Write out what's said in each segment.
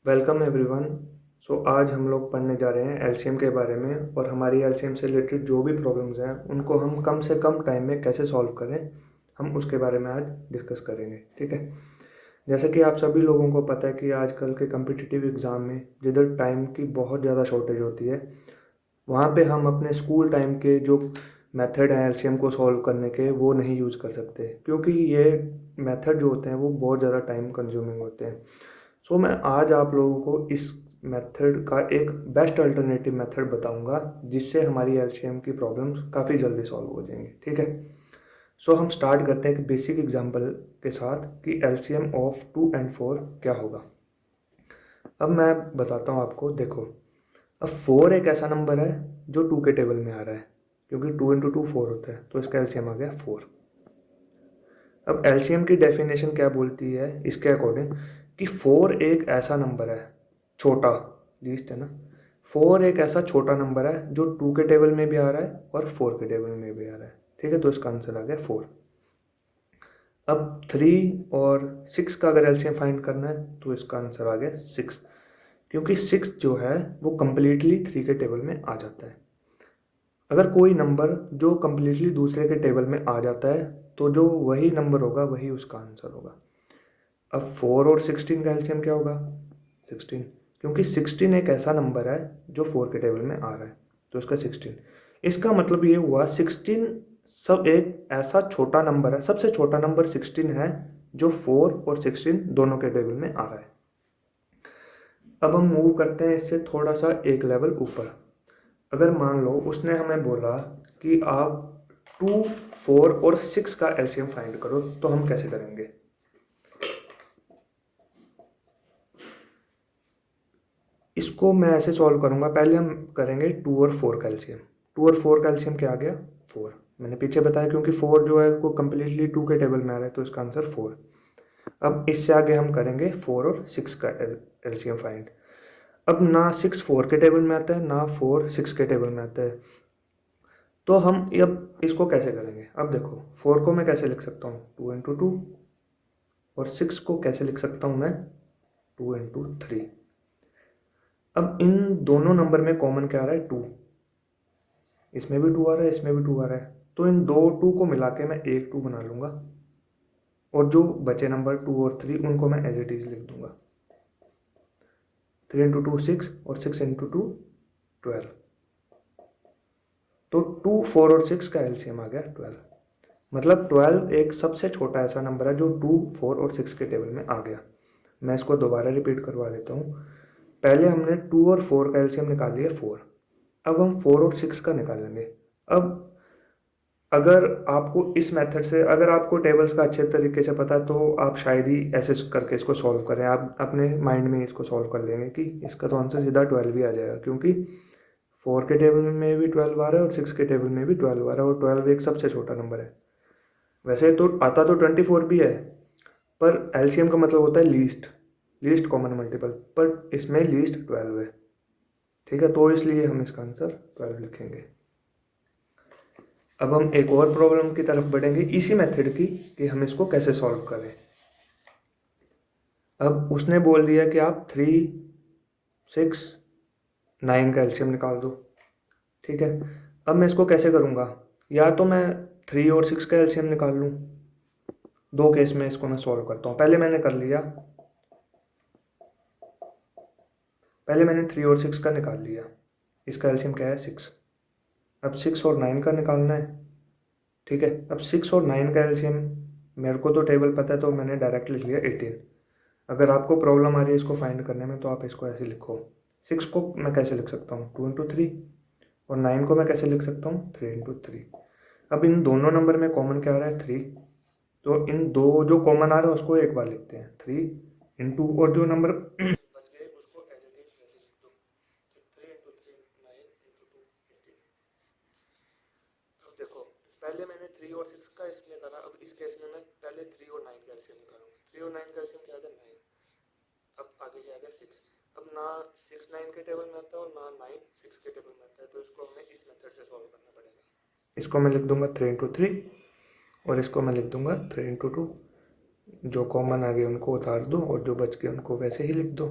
Welcome everyone. आज हम लोग पढ़ने जा रहे हैं एलसीएम के बारे में और हमारी एलसीएम से रिलेटेड जो भी प्रॉब्लम्स हैं उनको हम कम से कम टाइम में कैसे सॉल्व करें, हम उसके बारे में आज डिस्कस करेंगे। ठीक है। जैसे कि आप सभी लोगों को पता है कि आजकल के कम्पिटिटिव एग्ज़ाम में जिधर टाइम की बहुत ज़्यादा शॉर्टेज होती है, वहाँ पे हम अपने स्कूल टाइम के जो मेथड हैं एलसीएम को सॉल्व करने के वो नहीं यूज़ कर सकते, क्योंकि ये मेथड जो होते हैं वो बहुत ज़्यादा टाइम कंज्यूमिंग होते हैं। मैं आज आप लोगों को इस मेथड का एक बेस्ट अल्टरनेटिव मेथड बताऊंगा, जिससे हमारी एलसीएम की प्रॉब्लम्स काफ़ी जल्दी सॉल्व हो जाएंगी। ठीक है। हम स्टार्ट करते हैं एक बेसिक एग्जांपल के साथ कि एलसीएम ऑफ 2 और 4 क्या होगा। अब मैं बताता हूँ आपको। देखो, अब 4 एक ऐसा नंबर है जो 2 के टेबल में आ रहा है, क्योंकि 2 × 2 4 होता है, तो इसका एलसीएम आ गया 4। अब एलसीएम की डेफिनेशन क्या बोलती है इसके अकॉर्डिंग कि 4 एक ऐसा नंबर है, छोटा, लीस्ट है ना। 4 एक ऐसा छोटा नंबर है जो 2 के टेबल में भी आ रहा है और 4 के टेबल में भी आ रहा है। ठीक है, तो इसका आंसर आ गया 4। अब 3 और 6 का अगर एलसीएम फाइंड करना है तो इसका आंसर आ गया 6, क्योंकि 6 जो है वो कम्प्लीटली 3 के टेबल में आ जाता है। अगर कोई नंबर जो कम्प्लीटली दूसरे के टेबल में आ जाता है तो जो वही नंबर होगा वही उसका आंसर होगा। अब 4 और 16 का एलसीएम क्या होगा? 16, क्योंकि 16 एक ऐसा नंबर है जो 4 के टेबल में आ रहा है, तो इसका 16। इसका मतलब ये हुआ 16 सब एक ऐसा छोटा नंबर है, सबसे छोटा नंबर 16 है जो 4 और 16 दोनों के टेबल में आ रहा है। अब हम मूव करते हैं इससे थोड़ा सा एक लेवल ऊपर। अगर मान लो उसने हमें बोला कि आप 2, 4 और 6 का एलसीएम फाइंड करो, तो हम कैसे करेंगे? इसको मैं ऐसे सॉल्व करूंगा। पहले हम करेंगे 2 और 4 का एलसीएम। 2 और 4 का एलसीएम क्या आ गया? 4। मैंने पीछे बताया, क्योंकि 4 जो है वो कम्प्लीटली 2 के टेबल में आ रहा है, तो इसका आंसर 4। अब इससे आगे हम करेंगे 4 और 6 का एलसीएम फाइंड। अब ना 6 4 के टेबल में आता है, ना 4 6 के टेबल में आता है, तो हम अब इसको कैसे करेंगे? अब देखो, 4 को मैं कैसे लिख सकता हूँ? 2 × 2। और 6 को कैसे लिख सकता हूँ मैं? 2 × 3। अब इन दोनों नंबर में कॉमन क्या आ रहा है? 2। इसमें भी 2 आ रहा है, इसमें भी 2 आ रहा है, तो इन दो 2 को मिला के मैं एक 2 बना लूँगा, और जो बचे नंबर 2 और 3 उनको मैं एज इट इज़ लिख दूँगा। 3 × 2 6 और 6 × 2 12। तो 2 4 और 6 का एलसीएम आ गया 12। मतलब 12 एक सबसे छोटा ऐसा नंबर है जो 2 4 और 6 के टेबल में आ गया। मैं इसको दोबारा रिपीट करवा देता हूँ। पहले हमने 2 और 4 का एलसीएम निकाल लिया 4। अब हम 4 और 6 का निकालेंगे। अब अगर आपको इस मेथड से, अगर आपको टेबल्स का अच्छे तरीके से पता है, तो आप शायद ही ऐसे करके इसको सॉल्व करें। आप अपने माइंड में इसको सॉल्व कर लेंगे कि इसका तो आंसर सीधा 12 ही आ जाएगा, क्योंकि 4 के टेबल में भी 12 आ रहा है और 6 के टेबल में भी 12 आ रहा है, और 12 एक सबसे छोटा नंबर है। वैसे तो आता तो 24 भी है, पर एलसीएम का मतलब होता है लीस्ट, लीस्ट कॉमन मल्टीपल, पर इसमें लीस्ट 12 है। ठीक है, तो इसलिए हम इसका आंसर 12 लिखेंगे। अब हम एक और प्रॉब्लम की तरफ बढ़ेंगे इसी मेथड की, कि हम इसको कैसे सॉल्व करें। अब उसने बोल दिया कि आप 3 6 9 का एलसीएम निकाल दो। ठीक है। अब मैं इसको कैसे करूँगा? या तो मैं 3 और 6 का एलसीएम निकाल लूँ। दो केस में इसको मैं सॉल्व करता हूँ। पहले मैंने कर लिया, पहले मैंने 3 और 6 का निकाल लिया। इसका एलसीएम क्या है? 6। अब 6 और 9 का निकालना है। ठीक है। अब 6 और 9 का एलसीएम मेरे को तो टेबल पता है, तो मैंने डायरेक्ट लिख लिया 18। अगर आपको प्रॉब्लम आ रही है इसको फाइंड करने में, तो आप इसको ऐसे लिखो। 6 को मैं कैसे लिख सकता हूँ? 2 × 3। और 9 को मैं कैसे लिख सकता हूँ? 3 × 3। अब इन दोनों नंबर में कॉमन क्या आ रहा है? 3। तो इन दो जो कॉमन आ रहा है उसको एक बार लिखते हैं, 3 × और जो नंबर बच गए उसको एज इट इज वैसे लिख दो। 3 × 3 9 × 2 18। अब देखो, पहले मैंने 3 और 6 का इसमें करा। अब इस केस में मैं पहले 3 और 9 का एलसीएम निकालूंगा। 3 और 9 का एलसीएम क्या आ गया? 9। अब आगे क्या आ गया? 6। अब ना 6 9 के टेबल में आता है और ना 9 6 के टेबल में आता है, तो इसको हमें इस मेथड से सॉल्व करना पड़ेगा। इसको मैं लिख दूंगा 3 × 3, और इसको मैं लिख दूंगा 3 × 2। जो कॉमन आ गए उनको उतार दो, और जो बच गए उनको वैसे ही लिख दो।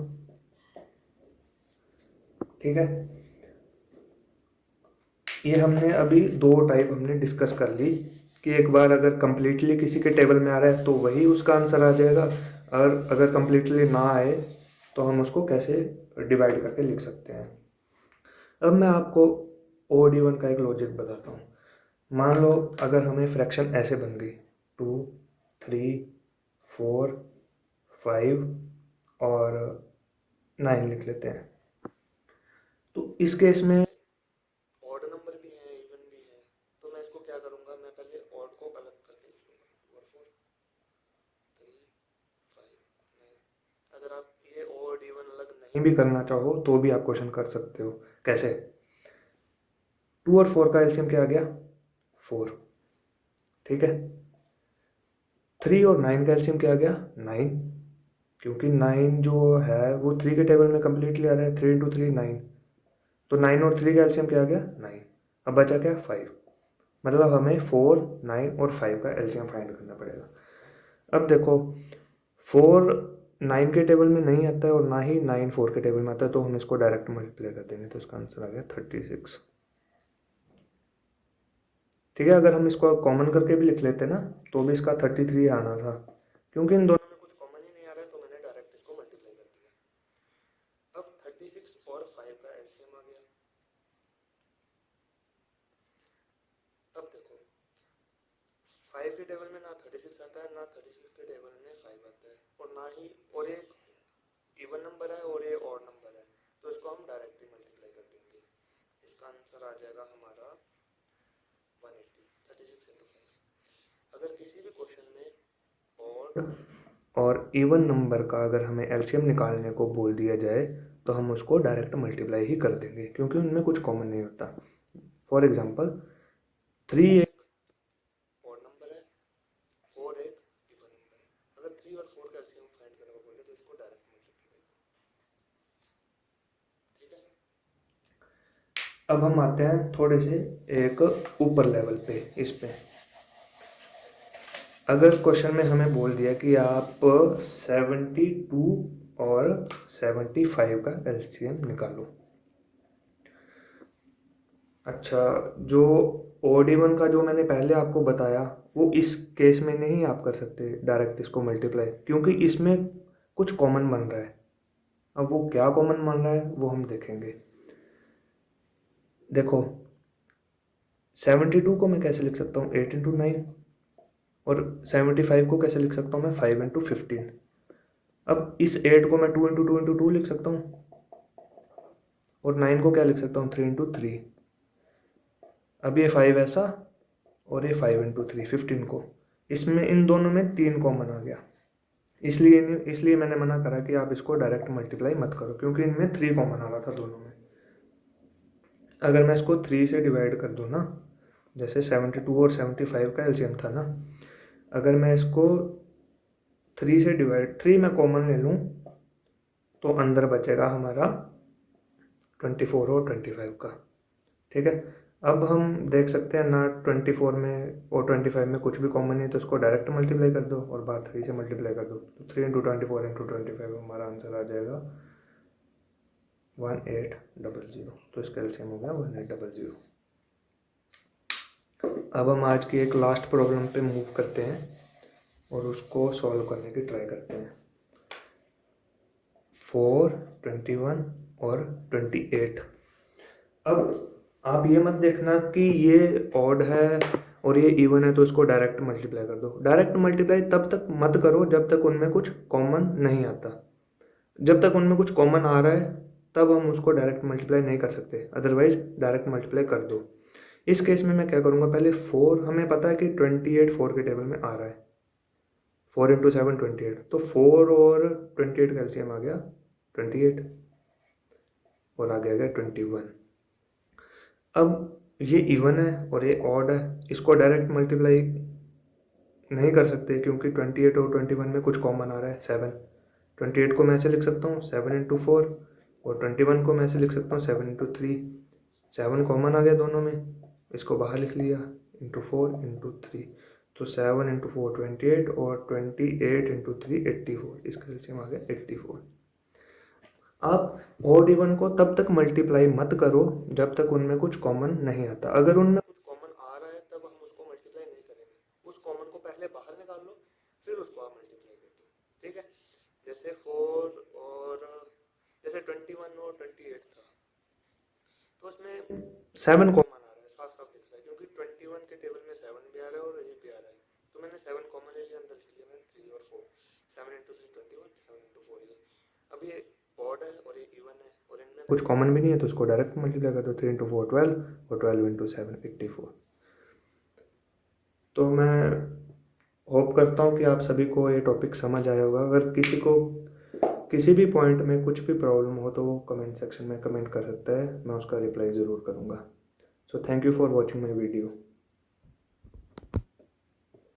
ठीक है, ये हमने अभी दो टाइप हमने डिस्कस कर ली कि एक बार अगर कम्प्लीटली किसी के टेबल में आ रहा है तो वही उसका आंसर आ जाएगा, और अगर कम्प्लीटली ना आए तो हम उसको कैसे डिवाइड करके लिख सकते हैं। अब मैं आपको OD1 का एक लॉजिक बताता हूँ। मान लो अगर हमें फ्रैक्शन ऐसे बन गई 2, 3, 4, 5 और 9 लिख लेते हैं। तो इस केस में ऑड नंबर भी है, इवन भी है, तो मैं इसको क्या करूँगा, मैं पहले ऑड को अलग करके लिख लूँगा 2 और 4, 3, 5, 9। अगर आप ये ऑड इवन अलग नहीं भी करना चाहो तो भी आप क्वेश्चन कर सकते हो। कैसे? 2 और 4 का एलसीएम क्या आ गया? 4, ठीक है। 3 और 9 का एलसीएम क्या आ गया? 9, क्योंकि 9 जो है वो 3 के टेबल में कम्प्लीटली आ रहा है। 3 इंटू 3 9, तो 9 और 3 का एलसीएम क्या आ गया? 9। अब बचा क्या? 5। मतलब हमें 4, 9 और 5 का एलसीएम फाइंड करना पड़ेगा। अब देखो 4 9 के टेबल में नहीं आता है और ना ही 9 4 के टेबल में आता है, तो हम इसको डायरेक्ट मल्टीप्लाई कर देंगे, तो इसका आंसर आ गया 36। ठीक है, अगर हम इसको कॉमन करके भी लिख लेते ना तो भी इसका 33 आना था, क्योंकि इन दोनों में कुछ कॉमन ही नहीं आ रहा है तो मैंने डायरेक्ट इसको मल्टीप्लाई कर दिया। अब 36 और 5 का एलसीएम आ गया। अब देखो 5 के टेबल में ना 36 आता है, ना 36 के टेबल में 5 आता है, और ना ही और एक इवन नंबर है और ये ऑड नंबर है, तो इसको हम डायरेक्टली मल्टीप्लाई कर देंगे। इसका आंसर आ जाएगा हमारा 180, 36 इंटू 5। अगर किसी भी क्वेश्चन में ऑड और इवन नंबर का अगर हमें एलसीएम निकालने को बोल दिया जाए तो हम उसको डायरेक्ट मल्टीप्लाई ही कर देंगे, क्योंकि उनमें कुछ कॉमन नहीं होता। फॉर एग्जांपल 3 एक ऑड नंबर है, 4 एक इवन नंबर है। अगर 3 और 4 का एलसीएम फाइंड करने को बोले तो इसको डायरेक्ट मल्टीप्लाई कर दो। ठीक है, अब हम आते हैं थोड़े से एक ऊपर लेवल पे। इस पे अगर क्वेश्चन में हमें बोल दिया कि आप 72 और 75 का एलसीएम निकालो। अच्छा, जो OD1 का जो मैंने पहले आपको बताया वो इस केस में नहीं आप कर सकते डायरेक्ट इसको मल्टीप्लाई, क्योंकि इसमें कुछ कॉमन बन रहा है। अब वो क्या कॉमन बन रहा है वो हम देखेंगे। देखो 72 को मैं कैसे लिख सकता हूँ? 8 इंटू 9। और 75 को कैसे लिख सकता हूँ मैं? 5 इंटू 15। अब इस 8 को मैं 2 इंटू 2 इंटू 2 लिख सकता हूँ, और 9 को क्या लिख सकता हूँ? 3 इंटू 3। अब ये 5 ऐसा और ये 5 इंटू 3 15 को, इसमें इन दोनों में 3 कॉमन आ गया। इसलिए मैंने मना करा कि आप इसको डायरेक्ट मल्टीप्लाई मत करो, क्योंकि इनमें 3 कॉमन आ रहा था दोनों में। अगर मैं इसको 3 से डिवाइड कर दूँ ना, जैसे 72 और 75 का एलसीएम था ना, अगर मैं इसको 3 से डिवाइड 3 मैं कॉमन ले लूँ तो अंदर बचेगा हमारा 24 और 25 का। ठीक है, अब हम देख सकते हैं ना 24 में और 25 में कुछ भी कॉमन नहीं, तो इसको डायरेक्ट मल्टीप्लाई कर दो और बार 3 से मल्टीप्लाई कर दो, तो 3 इंटू 24 इंटू 25 हमारा आंसर आ जाएगा 1800। तो इसका एलसीएम हो गया 1800। अब हम आज की एक लास्ट प्रॉब्लम पे मूव करते हैं और उसको सॉल्व करने की ट्राई करते हैं। 4, 21 और 28। अब आप ये मत देखना कि ये ऑड है और ये इवन है तो इसको डायरेक्ट मल्टीप्लाई कर दो। डायरेक्ट मल्टीप्लाई तब तक मत करो जब तक उनमें कुछ कॉमन नहीं आता। जब तक उनमें कुछ कॉमन आ रहा है तब हम उसको डायरेक्ट मल्टीप्लाई नहीं कर सकते, अदरवाइज डायरेक्ट मल्टीप्लाई कर दो। इस केस में मैं क्या करूँगा, पहले 4, हमें पता है कि 28 4 के टेबल में आ रहा है, 4 इंटू 7 28, तो 4 और 28 का एलसीएम आ गया 28 और आगे आ गया 21। अब ये इवन है और ये ऑड है, इसको डायरेक्ट मल्टीप्लाई नहीं कर सकते क्योंकि 28 और 21 में कुछ कॉमन आ रहा है 7। 28 को मैं ऐसे लिख सकता हूँ 7 इंटू 4, और 21 को मैं ऐसे लिख सकता हूँ 7 इंटू 3। 7 कॉमन आ गया दोनों में, इसको बाहर लिख लिया, इंटू 4 इंटू 3, तो 7 इंटू 4 28 और 28 इंटू 3 84, इसका एलसीएम आ गया 84। आप ऑड इवन को तब तक मल्टीप्लाई मत करो जब तक उनमें कुछ कॉमन नहीं आता। अगर उनमें कुछ कॉमन आ रहा है तब हम उसको मल्टीप्लाई नहीं करेंगे। उस कॉमन को पहले बाहर निकाल लो, फिर उसको आप मल्टीप्लाई कर दो। ठीक है, जैसे 4 और जैसे 21 और 28 था, तो उसमें 7 कॉमन आ रहा है, साफ साफ दिख रहा है, क्योंकि 21 के टेबल में 7 भी आ रहा है और ये भी आ रहा है। तो मैंने 7 कॉमन ले लिया, अंदर लिख लिया मैंने 3 और 4। 7 इंटू 3 21, 7 इंटू 4 ये। अब ये ऑड है और ये इवन है और इनमें कुछ कॉमन भी नहीं है, तो उसको डायरेक्ट मल्टीप्लाई कर दो। 3 इंटू 4 12 और 12 इंटू 7 84। तो मैं होप करता हूँ कि आप सभी को ये टॉपिक समझ आया होगा। अगर किसी को किसी भी पॉइंट में कुछ भी प्रॉब्लम हो तो वो कमेंट सेक्शन में कमेंट कर सकता है, मैं उसका रिप्लाई ज़रूर करूँगा। So thank you for watching my video.